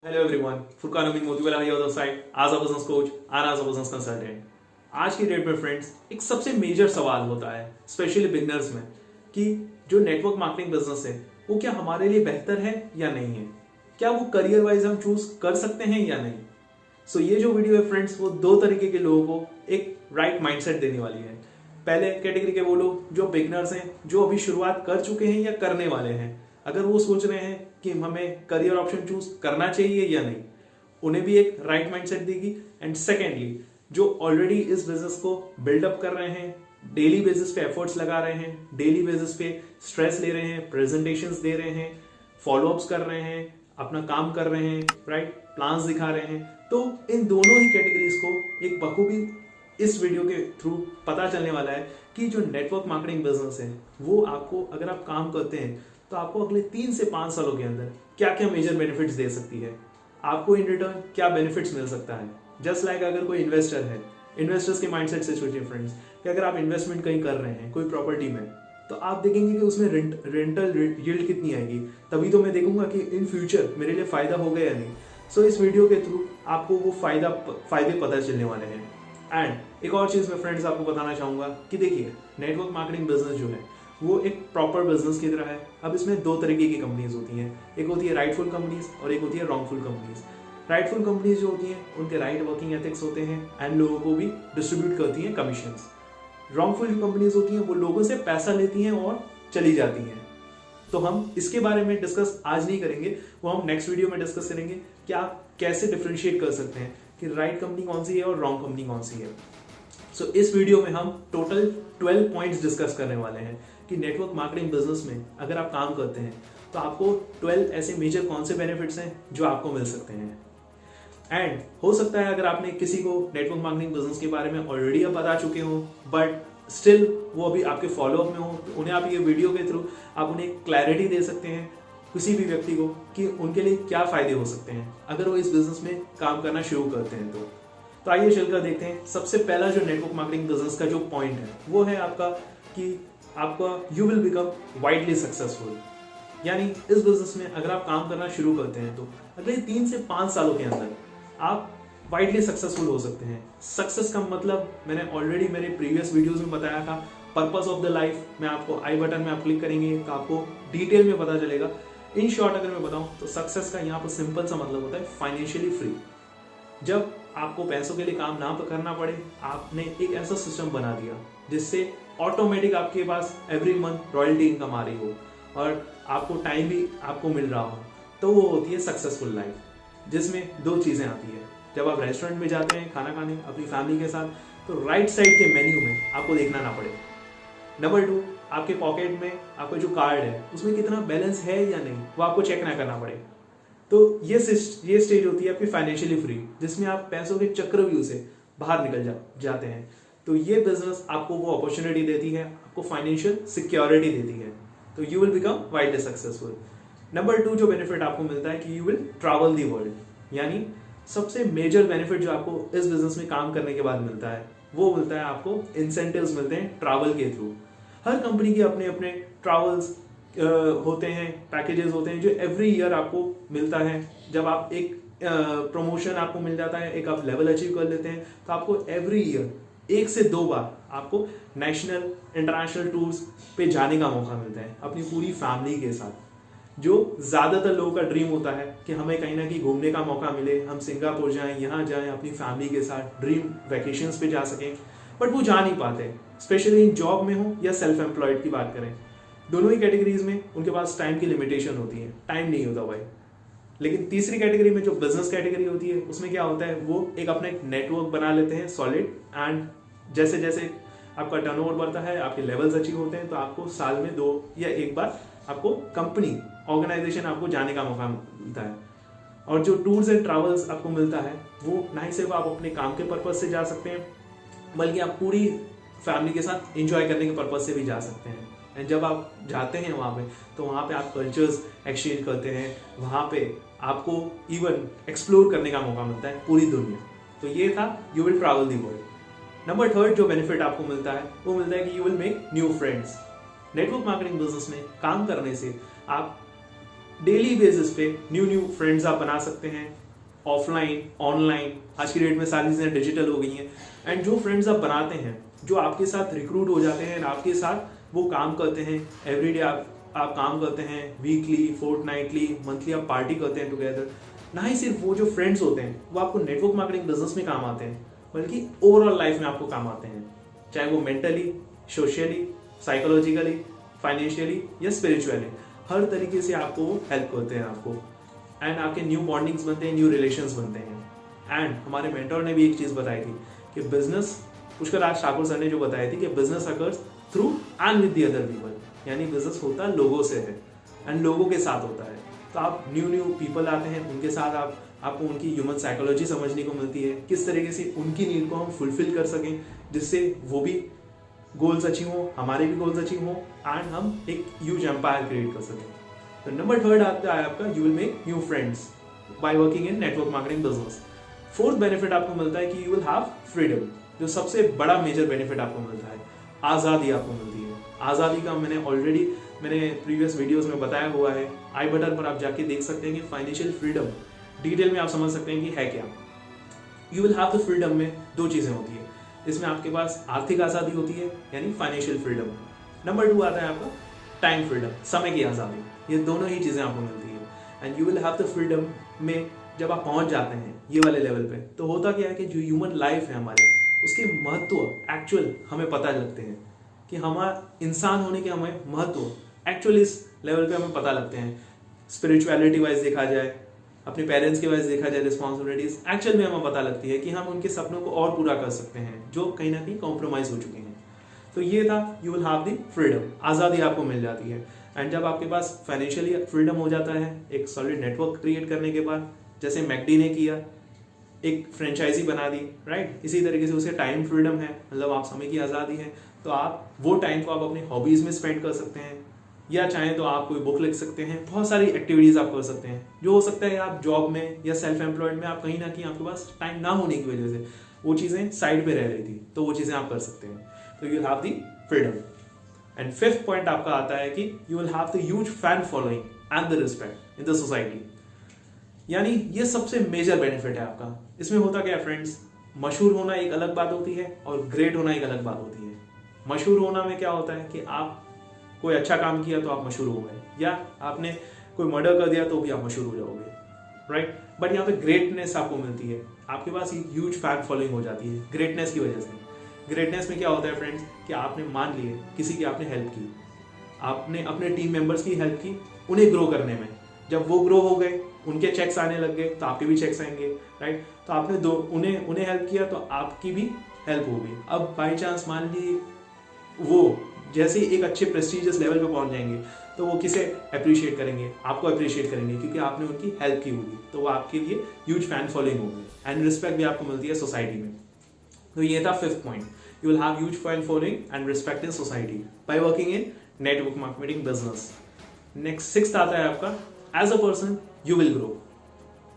Hello everyone, Furqan अमीन मोतीवाला है other side आज अ business coach and as a business consultant. आज की डेट में फ्रेंड्स एक सबसे मेजर सवाल होता है स्पेशली बिगनर्स में कि जो नेटवर्क मार्केटिंग बिजनेस है वो क्या हमारे लिए बेहतर है या नहीं है, क्या वो करियर वाइज हम चूज कर सकते हैं या नहीं। सो ये जो वीडियो है फ्रेंड्स वो दो तरीके के लोगों को एक राइट माइंडसेट देने वाली है। पहले कैटेगरी के वो लोग जो बिगनर्स हैं, जो अभी शुरुआत कर चुके हैं या करने वाले हैं, अगर वो सोच रहे हैं कि हमें करियर ऑप्शन चूज करना चाहिए या नहीं, उन्हें भी एक राइट माइंडसेट देगी। एंड सेकेंडली जो ऑलरेडी इस बिजनेस को बिल्डअप कर रहे हैं, डेली बेसिस पे एफर्ट्स लगा रहे हैं, डेली बेसिस पे स्ट्रेस ले रहे हैं, प्रेजेंटेशंस दे रहे हैं, फॉलोअप्स कर रहे हैं, अपना काम कर रहे हैं, राइट, प्लान्स दिखा रहे हैं, तो इन दोनों ही कैटेगरीज को एक बखूबी इस वीडियो के थ्रू पता चलने वाला है कि जो नेटवर्क मार्केटिंग बिजनेस है वो आपको, अगर आप काम करते हैं तो आपको अगले 3 से 5 सालों के अंदर क्या क्या मेजर बेनिफिट्स दे सकती है, आपको इन रिटर्न क्या बेनिफिट्स मिल सकता है। जस्ट लाइक अगर कोई इन्वेस्टर है, इन्वेस्टर्स के माइंडसेट से सोचिए फ्रेंड्स कि अगर आप इन्वेस्टमेंट कहीं कर रहे हैं कोई प्रॉपर्टी में, तो आप देखेंगे कि उसमें रेंटल यील्ड कितनी आएगी, तभी तो मैं देखूंगा कि इन फ्यूचर मेरे लिए फायदा होगा या नहीं। सो इस वीडियो के थ्रू आपको वो फायदे पता चलने वाले हैं। एंड एक और चीज मैं फ्रेंड्स आपको बताना चाहूंगा कि देखिए नेटवर्क मार्केटिंग बिजनेस जो है वो एक प्रॉपर बिजनेस की तरह है। अब इसमें दो तरीके की कंपनीज होती हैं, एक होती है राइटफुल कंपनीज और एक होती है रॉन्गफुल कंपनीज। राइटफुल कंपनीज जो होती हैं उनके राइट वर्किंग एथिक्स होते हैं एंड लोगों को भी डिस्ट्रीब्यूट करती हैं कमीशंस। रॉन्गफुल कंपनीज होती हैं वो लोगों से पैसा लेती हैं और चली जाती हैं। तो हम इसके बारे में डिस्कस आज नहीं करेंगे, वो हम नेक्स्ट वीडियो में डिस्कस करेंगे कि आप कैसे डिफरेंशिएट कर सकते हैं कि राइट कंपनी कौन सी है और रॉन्ग कंपनी कौन सी है। सो इस वीडियो में हम टोटल 12 पॉइंट्स डिस्कस करने वाले हैं कि नेटवर्क मार्केटिंग बिजनेस में अगर आप काम करते हैं तो आपको 12 ऐसे मेजर कौन से बेनिफिट्स हैं जो आपको मिल सकते हैं। एंड हो सकता है अगर आपने किसी को नेटवर्क मार्केटिंग बिजनेस के बारे में ऑलरेडी अब बता चुके हो बट स्टिल वो अभी आपके फॉलोअप में हो, तो उन्हें आप ये वीडियो के थ्रू आप उन्हें क्लैरिटी दे सकते हैं किसी भी व्यक्ति को कि उनके लिए क्या फायदे हो सकते हैं अगर वो इस बिजनेस में काम करना शुरू करते हैं। तो आइए चलकर देखते हैं। सबसे पहला जो नेटवर्क मार्केटिंग बिजनेस का जो पॉइंट है वो है आपका कि आपका you will become widely successful. यानी इस बिजनेस में अगर आप काम करना शुरू करते हैं तो अगले 3 से 5 सालों के अंदर आप वाइडली सक्सेसफुल हो सकते हैं। सक्सेस का मतलब मैंने ऑलरेडी मेरे प्रीवियस वीडियोस में बताया था, पर्पस ऑफ द लाइफ में आपको आई बटन में आप क्लिक करेंगे तो आपको डिटेल में पता चलेगा। इन शॉर्ट अगर मैं बताऊं तो सक्सेस का यहाँ पर सिंपल सा मतलब होता है फाइनेंशियली फ्री। जब आपको पैसों के लिए काम ना करना पड़े, आपने एक ऐसा सिस्टम बना दिया जिससे ऑटोमेटिक आपके पास एवरी मंथ रॉयल्टी इनकम आ रही हो और आपको टाइम भी आपको मिल रहा हो, तो वो होती है सक्सेसफुल लाइफ, जिसमें 2 चीजें आती है। जब आप रेस्टोरेंट में जाते हैं खाना खाने अपनी फैमिली के साथ, तो राइट साइड के मेन्यू में आपको देखना ना पड़े। नंबर 2, आपके पॉकेट में आपका जो कार्ड है उसमें कितना बैलेंस है या नहीं वो आपको चेक ना करना पड़े। तो ये स्टेज होती है आपकी फाइनेंशियली फ्री, जिसमें आप पैसों के चक्रव्यूह से बाहर निकल जाते हैं। तो ये बिजनेस आपको वो अपॉर्चुनिटी देती है, आपको फाइनेंशियल सिक्योरिटी देती है, तो you will become widely successful. Number 2 जो बेनिफिट आपको मिलता है कि you will travel the world. यानी सबसे मेजर बेनिफिट जो आपको इस बिजनेस में काम करने के बाद मिलता है वो मिलता है आपको इंसेंटिव्स मिलते हैं ट्रैवल के थ्रू। हर कंपनी के अपने अपने ट्रैवल्स होते हैं, पैकेजेस होते हैं जो एवरी ईयर आपको मिलता है। जब आप एक प्रमोशन आपको मिल जाता है, एक आप लेवल अचीव कर लेते हैं, तो आपको एवरी ईयर 1 से 2 बार आपको नेशनल इंटरनेशनल टूर्स पे जाने का मौका मिलता है अपनी पूरी फैमिली के साथ। जो ज्यादातर लोगों का ड्रीम होता है कि हमें कहीं ना कहीं घूमने का मौका मिले, हम सिंगापुर जाएं, यहाँ जाएं, अपनी फैमिली के साथ ड्रीम वैकेशंस पे जा सकें, बट वो जा नहीं पाते, स्पेशली इन जॉब में हो या सेल्फ एम्प्लॉयड की बात करें। दोनों ही कैटेगरीज में उनके पास टाइम की लिमिटेशन होती है, टाइम नहीं होता भाई। लेकिन तीसरी कैटेगरी में जो बिजनेस कैटेगरी होती है उसमें क्या होता है, वो एक अपना एक नेटवर्क बना लेते हैं सॉलिड, एंड जैसे जैसे आपका टर्नओवर बढ़ता है, आपके लेवल्स अचीव होते हैं, तो आपको साल में 2 या 1 बार आपको कंपनी ऑर्गेनाइजेशन आपको जाने का मौका मिलता है। और जो टूर्स एंड ट्रैवल्स आपको मिलता है वो ना ही सिर्फ आप अपने काम के पर्पज से जा सकते हैं, बल्कि आप पूरी फैमिली के साथ एंजॉय करने के पर्पज से भी जा सकते हैं। एंड जब आप जाते हैं वहाँ पे, तो वहाँ पे आप कल्चर्स एक्सचेंज करते हैं, वहाँ पे आपको इवन एक्सप्लोर करने का मौका मिलता है पूरी दुनिया। तो ये था you will travel the world. Number 3 जो बेनिफिट आपको मिलता है वो मिलता है कि you will make new friends. Network marketing business में काम करने से आप डेली बेसिस पे न्यू फ्रेंड्स आप बना सकते हैं, ऑफलाइन ऑनलाइन। आज की डेट में सारी चीज़ें डिजिटल हो गई हैं। एंड जो फ्रेंड्स आप बनाते हैं, जो आपके साथ रिक्रूट हो जाते हैं, आपके साथ वो काम करते हैं, एवरीडे आप काम करते हैं, वीकली, फोर्टनाइटली, मंथली आप पार्टी करते हैं टुगेदर। ना ही सिर्फ वो जो फ्रेंड्स होते हैं वो आपको नेटवर्क मार्केटिंग बिजनेस में काम आते हैं, बल्कि ओवरऑल लाइफ में आपको काम आते हैं, चाहे वो मेंटली, सोशली, साइकोलॉजिकली, फाइनेंशियली या स्पिरिचुअली। हर तरीके से आपको हेल्प करते हैं आपको। एंड आपके न्यू बॉन्डिंग्स बनते हैं, न्यू रिलेशंस बनते हैं। एंड हमारे मेंटर ने भी एक चीज़ बताई थी कि बिजनेस, पुष्कर राज ठाकुर सर ने जो बताई थी कि business occurs through and with the other people, यानी बिजनेस होता लोगों से है एंड लोगों के साथ होता है। तो आप न्यू पीपल आते हैं, उनके साथ आपको उनकी ह्यूमन साइकोलॉजी समझने को मिलती है, किस तरीके से उनकी नीड को हम फुलफिल कर सकें, जिससे वो भी गोल्स अचीव हो, हमारे भी गोल्स अचीव हो एंड हम एक ह्यूज एम्पायर क्रिएट कर सकें। तो नंबर 3 आता है आपका, you will make new friends bye working in network marketing business. 4th benefit आपको मिलता है कि यू विल हैव फ्रीडम। जो सबसे बड़ा मेजर बेनिफिट आपको मिलता है, आज़ादी आपको मिलती है। आज़ादी का मैंने प्रीवियस वीडियोस में बताया हुआ है, आई बटन पर आप जाके देख सकते हैं कि फाइनेंशियल फ्रीडम डिटेल में आप समझ सकते हैं कि है क्या। You will have the freedom में 2 चीज़ें होती है, इसमें आपके पास आर्थिक आज़ादी होती है, यानी फाइनेंशियल फ्रीडम। नंबर 2 आता है आपका टाइम फ्रीडम, समय की आज़ादी। ये दोनों ही चीज़ें आपको मिलती है। And you will have the freedom में जब आप पहुंच जाते हैं ये वाले लेवल पे, तो होता क्या है कि जो ह्यूमन लाइफ है हमारे, उसके महत्व एक्चुअल हमें पता लगते हैं कि हमारा इंसान होने के हमें महत्व एक्चुअली इस लेवल पे हमें पता लगते हैं। स्पिरिचुअलिटी वाइज देखा जाए, अपने पेरेंट्स के वाइज देखा जाए, रिस्पॉन्सिबिलिटीज एक्चुअल में हमें पता लगती है कि हम उनके सपनों को और पूरा कर सकते हैं जो कहीं ना कहीं कॉम्प्रोमाइज हो चुके हैं। तो ये था, you will have the freedom, आज़ादी आपको मिल जाती है। एंड जब आपके पास फाइनेंशियली फ्रीडम हो जाता है, एक सॉलिड नेटवर्क क्रिएट करने के बाद, जैसे मैकडी ने किया, एक फ्रेंचाइजी बना दी, राइट। इसी तरीके से उसे टाइम फ्रीडम है, मतलब आप समय की आज़ादी है, तो आप वो टाइम को आप अपनी हॉबीज़ में स्पेंड कर सकते हैं, या चाहें तो आप कोई बुक लिख सकते हैं, बहुत सारी एक्टिविटीज़ आप कर सकते हैं। जो हो सकता है आप जॉब में या सेल्फ एम्प्लॉयड में आप कहीं ना कहीं आपके पास टाइम ना होने की वजह से वो चीज़ें साइड पे रह रही थी, तो वो चीज़ें आप कर सकते हैं। तो you have the freedom. And 5th point आपका आता है कि you will have the huge fan following and the respect in the society. यानी ये सबसे मेजर बेनिफिट है आपका। इसमें होता क्या है फ्रेंड्स, मशहूर होना एक अलग बात होती है और ग्रेट होना एक अलग बात होती है। मशहूर होना में क्या होता है कि आप कोई अच्छा काम किया तो आप मशहूर हो गए, या आपने कोई मर्डर कर दिया तो भी आप मशहूर हो जाओगे, राइट। बट यहाँ पे ग्रेटनेस आपको मिलती है, आपके पास एक ह्यूज फैन फॉलोइंग हो जाती है ग्रेटनेस की वजह से। ग्रेटनेस में क्या होता है फ्रेंड्स कि आपने मान लिए किसी की आपने हेल्प की, आपने अपने टीम मेंबर्स की हेल्प की उन्हें ग्रो करने में। जब वो ग्रो हो गए, उनके चेक्स आने लग गए, तो आपके भी चेक्स आएंगे, राइट। तो आपने उन्हें हेल्प किया तो आपकी भी हेल्प होगी। अब बाई चांस मान लीजिए वो जैसे एक अच्छे प्रेस्टिजियस लेवल पे पहुंच जाएंगे, तो वो किसे अप्रिशिएट करेंगे, आपको अप्रिशिएट करेंगे, क्योंकि आपने उनकी हेल्प की होगी, तो वो आपके लिए ह्यूज फैन फॉलोइंग होगी एंड रिस्पेक्ट भी आपको मिलती है सोसाइटी में। तो ये था 5th point, you will have huge fan following and respect in society by working in network marketing business. Next 6th आता है आपका, as a person you will grow.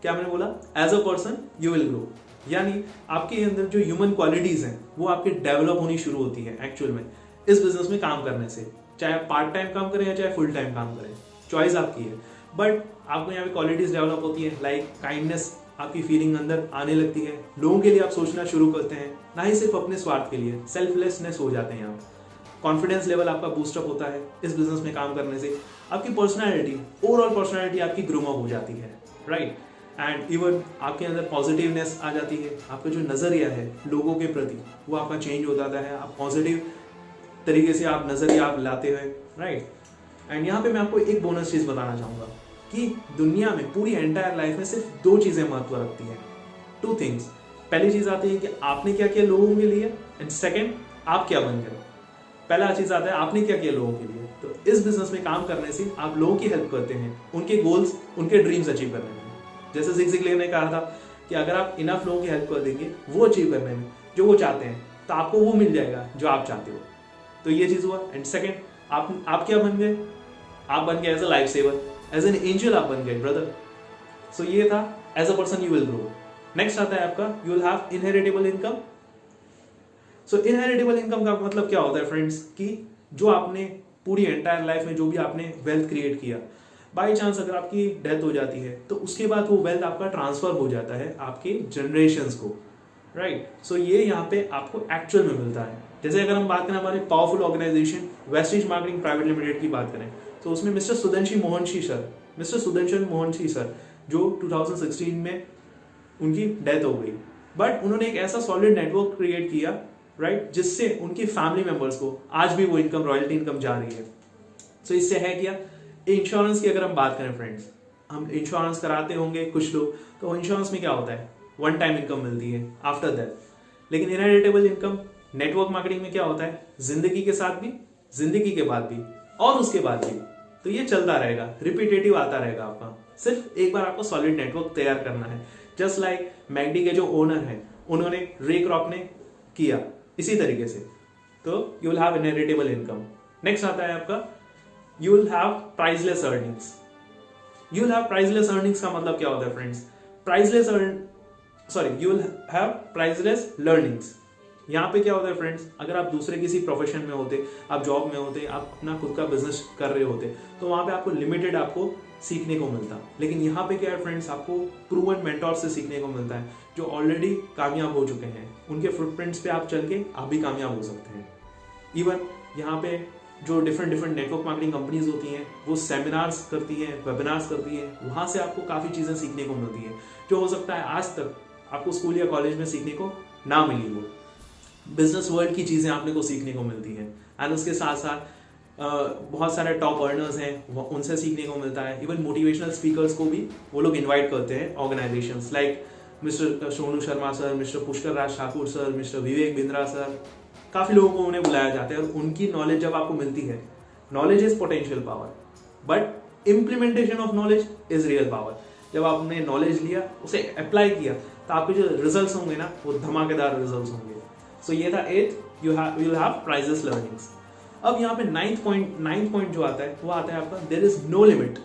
क्या मैंने बोला, as a person you will grow, यानी आपके अंदर जो ह्यूमन क्वालिटीज हैं वो आपके डेवलप होनी शुरू होती है एक्चुअल में इस बिजनेस में काम करने से। चाहे आप पार्ट टाइम काम करें या चाहे फुल टाइम काम करें, चॉइस आपकी है, बट आपको यहाँ पे क्वालिटीज डेवलप होती है, लाइक काइंडनेस आपकी फीलिंग अंदर आने लगती है, लोगों के लिए आप सोचना शुरू करते हैं, ना ही सिर्फ अपने स्वार्थ के लिए, सेल्फलेसनेस हो जाते हैं आप। कॉन्फिडेंस लेवल आपका बूस्टअप होता है इस बिजनेस में काम करने से। आपकी पर्सनैलिटी, ओवरऑल पर्सनैलिटी आपकी ग्रूम अप हो जाती है, राइट। एंड इवन आपके अंदर पॉजिटिवनेस आ जाती है, आपका जो नज़रिया है लोगों के प्रति वो आपका चेंज हो जाता है, आप पॉजिटिव तरीके से आप नज़रिया आप लाते हैं, राइट। एंड यहाँ पे मैं आपको एक बोनस चीज़ बताना चाहूँगा कि दुनिया में पूरी एंटायर लाइफ में सिर्फ 2 चीज़ें महत्व रखती हैं, 2 थिंग्स। पहली चीज़ आती है कि आपने क्या किया लोगों के लिए, एंड सेकेंड आप क्या बन गए। पहला चीज़ आता है आपने क्या किया लोगों के लिए। तो इस बिजनेस में काम करने से आप लोगों की हेल्प करते हैं उनके गोल्स, उनके ड्रीम्स अचीव करने में। जैसे ज़िग ज़िगलर ने कहा था कि अगर आप इनफ लोगों की हेल्प कर देंगे वो अचीव करने में जो वो चाहते हैं, तो आपको वो मिल जाएगा जो आप चाहते हो। तो ये चीज़ हुआ। एंड सेकेंड, आप क्या बन गए, आप बन गए as a life saver, as an angel आप बन गए ब्रदर। सो ये था as a person you will grow. Next आता है आपका, you will have inheritable income. So inheritable income का मतलब क्या होता है फ्रेंड्स कि जो आपने पूरी एंटायर लाइफ में जो भी आपने वेल्थ क्रिएट किया, बाई चांस अगर आपकी डेथ हो जाती है तो उसके बाद वो वेल्थ आपका ट्रांसफर हो जाता है आपके जनरेशन्स को, राइट। सो ये यहाँ पे आपको एक्चुअल में मिलता है। जैसे अगर हम बात करें हमारे powerful organisation Vestige Marketing Private Limited की बात करें तो उसमें मिस्टर सुदर्शन मोहनशी सर जो 2016 में उनकी डेथ हो गई, बट उन्होंने एक ऐसा सॉलिड नेटवर्क क्रिएट किया, राइट, जिससे उनकी फैमिली मेंबर्स को आज भी वो इनकम, रॉयल्टी इनकम जा रही है। सो इससे है क्या, इंश्योरेंस की अगर हम बात करें फ्रेंड्स, हम इंश्योरेंस कराते होंगे कुछ लोग, तो इंश्योरेंस में क्या होता है, वन टाइम इनकम मिलती है आफ्टर दैट। लेकिन इनहेरिटेबल इनकम नेटवर्क मार्केटिंग में क्या होता है, जिंदगी के साथ भी, जिंदगी के बाद भी और उसके बाद भी, तो ये चलता रहेगा, रिपीटेटिव आता रहेगा आपका। सिर्फ एक बार आपको सॉलिड नेटवर्क तैयार करना है। जस्ट लाइक मैगडी के जो ओनर हैं उन्होंने, रे क्रॉप ने किया इसी तरीके से, तो you will have inheritable income. Next आता है आपका you will have priceless earnings. You will have priceless earnings का मतलब क्या होता है friends, you will have priceless learnings. यहाँ पे क्या होता है फ्रेंड्स, अगर आप दूसरे किसी प्रोफेशन में होते, आप जॉब में होते, आप अपना खुद का बिजनेस कर रहे होते, तो वहां पे आपको लिमिटेड आपको सीखने को मिलता। लेकिन यहाँ पे क्या है फ्रेंड्स, आपको प्रूवन मेंटोर से सीखने को मिलता है जो ऑलरेडी कामयाब हो चुके हैं। उनके फुटप्रिंट्स पे आप चल के आप भी कामयाब हो सकते हैं। इवन यहाँ पे जो डिफरेंट नेटवर्क मार्केटिंग कंपनीज होती हैं वो सेमिनार्स करती हैं, वेबिनार्स करती हैं, वहां से आपको काफ़ी चीज़ें सीखने को मिलती हैं जो हो सकता है आज तक आपको स्कूल या कॉलेज में सीखने को ना मिली हो। बिजनेस वर्ल्ड की चीज़ें आपने को सीखने को मिलती हैं, एंड उसके साथ साथ बहुत सारे टॉप अर्नर्स हैं उनसे सीखने को मिलता है। इवन मोटिवेशनल स्पीकर्स को भी वो लोग इनवाइट करते हैं organisations, like mister Sonu Sharma sir, mister Pushkar Raj Thakur sir, mister Vivek Bindra sir, काफ़ी लोगों को उन्हें बुलाया जाता है। और उनकी नॉलेज जब आपको मिलती है, knowledge is potential power but implementation of knowledge is real power. जब आपने नॉलेज लिया, उसे अप्लाई किया, तो आपके जो रिजल्ट्स होंगे ना, वो धमाकेदार रिजल्ट्स होंगे। सो ये था 8, you will have prizes learnings. अब यहाँ पे नाइन्थ पॉइंट जो आता है वो आता है आपका there is no limit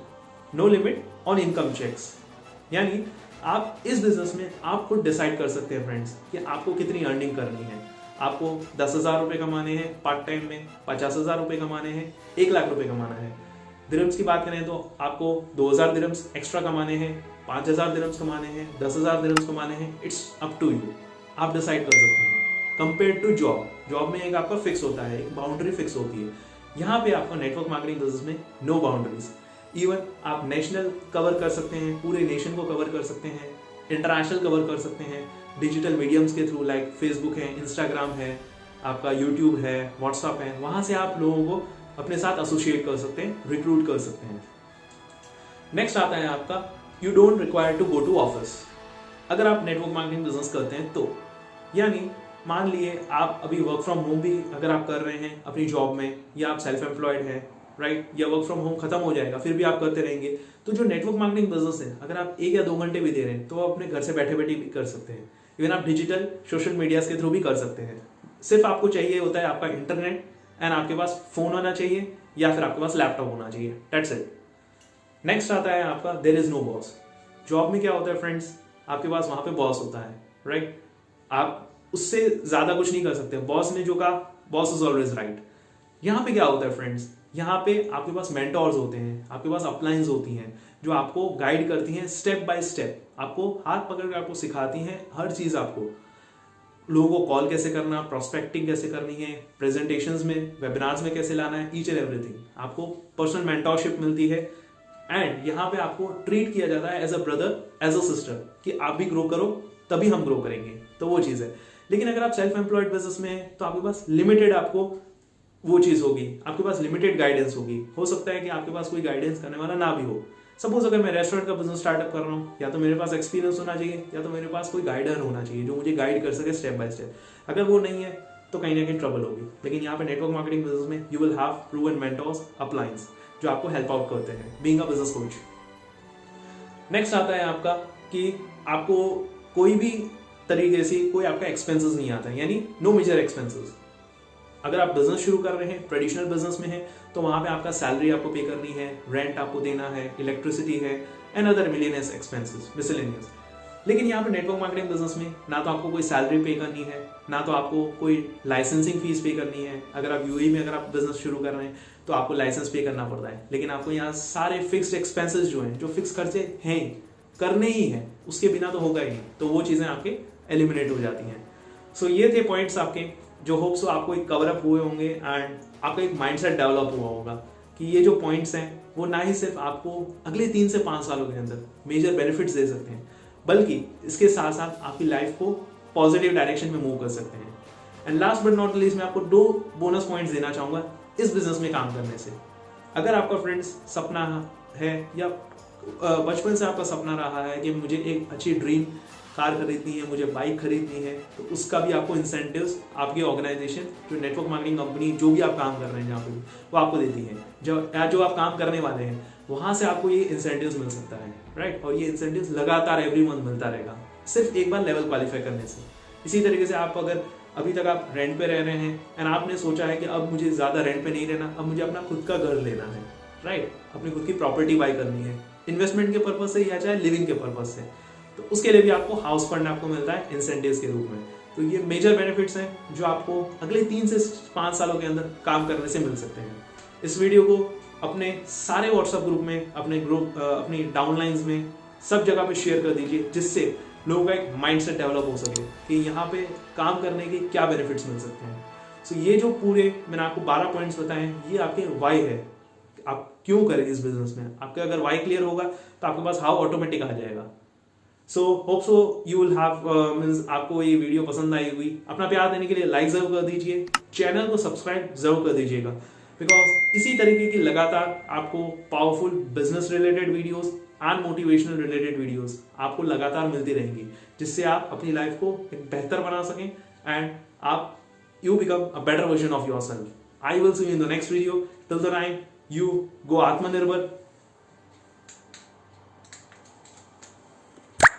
on income checks. यानी आप इस बिजनेस में आप खुद डिसाइड कर सकते हैं फ्रेंड्स कि आपको कितनी अर्निंग करनी है। आपको 10,000 रुपये कमाने हैं पार्ट टाइम में, 50,000 रुपये कमाने हैं, 1 लाख रुपये कमाना है। दिरम्स की बात करें तो आपको 2,000 दिरम्स एक्स्ट्रा कमाने हैं, 5,000 दिरम्स कमाने हैं, 10,000 दिरम्स कमाने हैं, इट्स अप टू यू, आप डिसाइड कर सकते हैं। कंपेयर टू जॉब में एक आपका फिक्स होता है, एक बाउंड्री फिक्स होती है। यहाँ पे आपका नेटवर्क मार्केटिंग बिजनेस में नो बाउंड्रीज। इवन आप नेशनल कवर कर सकते हैं, पूरे नेशन को कवर कर सकते हैं, इंटरनेशनल कवर कर सकते हैं डिजिटल मीडियम्स के थ्रू, लाइक फेसबुक है, इंस्टाग्राम है, आपका यूट्यूब है, व्हाट्सअप है। वहाँ से आप लोगों को अपने साथ एसोसिएट कर सकते हैं, रिक्रूट कर सकते हैं। नेक्स्ट आता है आपका you don't require to go to office. अगर आप नेटवर्क मार्केटिंग बिजनेस करते हैं तो, यानी मान लिए आप अभी वर्क फ्रॉम होम भी अगर आप कर रहे हैं अपनी जॉब में, या आप सेल्फ एम्प्लॉयड हैं, राइट, या वर्क फ्रॉम होम खत्म हो जाएगा फिर भी आप करते रहेंगे, तो जो नेटवर्क मार्केटिंग बिजनेस है अगर आप 1 या 2 घंटे भी दे रहे हैं तो आप अपने घर से बैठे बैठे भी कर सकते हैं। इवन आप डिजिटल सोशल मीडिया के थ्रू भी कर सकते हैं। सिर्फ आपको चाहिए होता है आपका इंटरनेट, एंड आपके पास फोन होना चाहिए या फिर आपके पास लैपटॉप होना चाहिए, दैट्स इट। नेक्स्ट आता है आपका there is no boss. Job में क्या होता है फ्रेंड्स, आपके पास वहां पे बॉस होता है, राइट, आप उससे ज्यादा कुछ नहीं कर सकते। बॉस ने जो कहा, बॉस इज ऑलवेज राइट। यहाँ पे क्या होता है फ्रेंड्स, यहाँ पे आपके पास मेंटोर्स होते हैं, आपके पास अपलाइंस होती हैं जो आपको गाइड करती हैं स्टेप बाय स्टेप, आपको हाथ पकड़ कर आपको सिखाती हैं हर चीज। आपको लोगों को कॉल कैसे करना, प्रोस्पेक्टिंग कैसे करनी है, प्रेजेंटेशंस में, वेबिनार्स में कैसे लाना है, ईच एंड एवरीथिंग आपको पर्सनल मेंटोरशिप मिलती है। एंड यहाँ पे आपको ट्रीट किया जाता है as a brother, as a sister, कि आप भी ग्रो करो तभी हम ग्रो करेंगे, तो वो चीज है। लेकिन अगर आप सेल्फ एम्प्लॉयड बिजनेस में हैं तो आपके पास लिमिटेड आपको वो चीज होगी, आपके पास लिमिटेड गाइडेंस होगी। हो सकता है कि आपके पास कोई गाइडेंस करने वाला ना भी हो। सपोज अगर मैं रेस्टोरेंट का बिजनेस स्टार्टअप कर रहा हूँ, या तो मेरे पास एक्सपीरियंस होना चाहिए या तो मेरे पास कोई गाइडर होना चाहिए जो मुझे गाइड कर सके स्टेप बाय स्टेप। अगर वो नहीं है तो कहीं ना कहीं ट्रबल होगी। लेकिन यहाँ पे नेटवर्क मार्केटिंग बिजनेस में you will have proven mentors, uplines जो आपको हेल्प आउट करते हैं, being a business coach. Next आता है आपका कि आपको कोई भी तरीके से कोई आपका एक्सपेंसेस नहीं आता है, यानी नो मेजर एक्सपेंसेस। अगर आप बिजनेस शुरू कर रहे हैं, ट्रेडिशनल बिजनेस में है, तो वहां पे आपका सैलरी आपको पे करनी है, रेंट आपको देना है, इलेक्ट्रिसिटी है, एंड अदर मिलेनियस एक्सपेंसेस, मिसलेनियस। लेकिन यहाँ पे नेटवर्क मार्केटिंग बिजनेस में ना तो आपको कोई सैलरी पे करनी है, ना तो आपको कोई लाइसेंसिंग फीस पे करनी है। अगर आप यूएई में अगर आप बिजनेस शुरू कर रहे हैं तो आपको लाइसेंस पे करना पड़ता है, लेकिन आपको यहाँ सारे फिक्स्ड एक्सपेंसेस जो हैं, जो फिक्स खर्चे हैं, करने ही हैं, उसके बिना तो होगा ही नहीं, तो वो चीज़ें आपके एलिमिनेट हो जाती हैं। सो ये थे पॉइंट्स आपके, जो होप सो आपको एक कवर अप हुए होंगे एंड आपका एक माइंडसेट डेवलप हुआ होगा कि ये जो पॉइंट्स हैं वो ना ही सिर्फ आपको अगले 3 से 5 सालों के अंदर मेजर बेनिफिट्स दे सकते हैं, बल्कि इसके साथ साथ आपकी लाइफ को पॉजिटिव डायरेक्शन में मूव कर सकते हैं। And last but not least मैं आपको 2 बोनस पॉइंट्स देना चाहूँगा इस बिजनेस में काम करने से। अगर आपका फ्रेंड्स सपना है या बचपन से आपका सपना रहा है कि मुझे एक अच्छी ड्रीम कार खरीदनी है, मुझे बाइक खरीदनी है, तो उसका भी आपको इंसेंटिव्स आपकी ऑर्गेनाइजेशन, जो नेटवर्क मार्केटिंग कंपनी, जो भी आप काम कर रहे हैं जहाँ पे भी, वो आपको देती है। जो आप काम करने वाले हैं वहाँ से आपको ये इंसेंटिव्स मिल सकता है, राइट। और ये इंसेंटिव्स लगातार एवरी मंथ मिलता रहेगा, सिर्फ एक बार लेवल क्वालिफाई करने से। इसी तरीके से आप अगर अभी तक आप रेंट पे रह रहे हैं एंड आपने सोचा है कि अब मुझे ज़्यादा रेंट पे नहीं रहना, अब मुझे अपना खुद का घर लेना है, राइट, अपनी खुद की प्रॉपर्टी बाई करनी है, इन्वेस्टमेंट के पर्पज से या चाहे लिविंग के पर्पज से, तो उसके लिए भी आपको हाउस फंड आपको मिलता है इंसेंटिव्स के रूप में। तो ये मेजर बेनिफिट्स हैं जो आपको अगले 3 से 5 सालों के अंदर काम करने से मिल सकते हैं। इस वीडियो को अपने सारे व्हाट्सएप ग्रुप में, अपने ग्रुप, अपनी डाउनलाइंस में, सब जगह पे शेयर कर दीजिए, जिससे लोगों का एक माइंडसेट डेवलप हो सके कि यहाँ पे काम करने के क्या बेनिफिट्स मिल सकते हैं। सो ये जो पूरे मैंने आपको 12 पॉइंट्स बताए हैं, ये आपके वाई है, आप क्यों करें इस बिजनेस में। आपका अगर वाई क्लियर होगा तो आपके पास हाउ ऑटोमेटिक आ जाएगा। So hope so you will have means आपको ये वीडियो पसंद आई हुई। अपना प्यार देने के लिए लाइक जरूर कर दीजिए, चैनल को सब्सक्राइब जरूर कर दीजिएगा, बिकॉज इसी तरीके की लगातार आपको powerful business related videos and motivational related videos आपको लगातार मिलती रहेंगी, जिससे आप अपनी लाइफ को एक बेहतर बना सकें एंड आप you become a better version of yourself. I will see you in the next video. Till the time, you go Atmanirbhar